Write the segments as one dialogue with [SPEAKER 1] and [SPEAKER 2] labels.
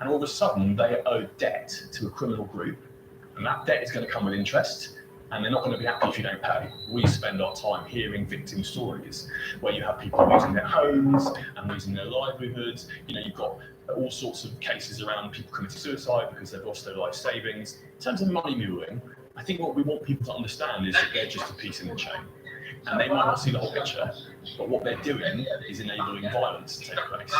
[SPEAKER 1] and all of a sudden they owe debt to a criminal group, and that debt is going to come with interest, and they're not going to be happy if you don't pay. We spend our time hearing victim stories where you have people losing their homes and losing their livelihoods. You know, you've got all sorts of cases around people committing suicide because they've lost their life savings. In terms of money muling, I think what we want people to understand is that they're just a piece in the chain. And they might not see the whole picture, but what they're doing is enabling violence to take place.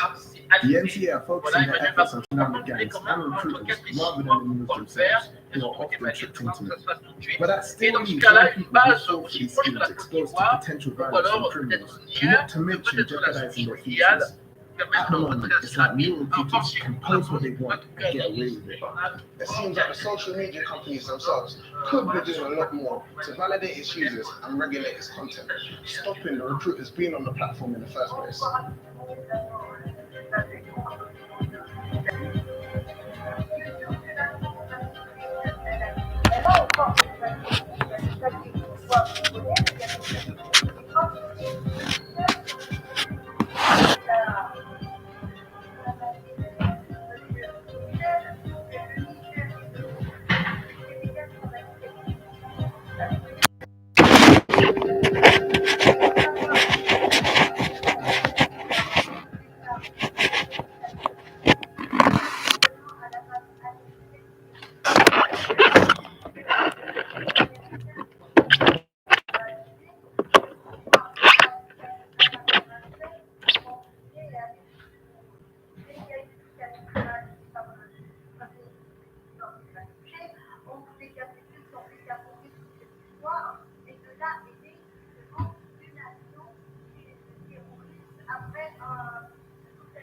[SPEAKER 2] The NCA are focusing their efforts on surrounding gangs and recruiters rather than the movers themselves, who are often tricked into it. But that still leaves young people who fall for these schemes exposed to potential violence from criminals, not to mention jeopardizing their futures. At the moment, it's like new recruiters can post what they want and get away with it.
[SPEAKER 3] It seems like the social media companies themselves could be doing a lot more to validate its users and regulate its content, stopping the recruiters being on the platform in the first place.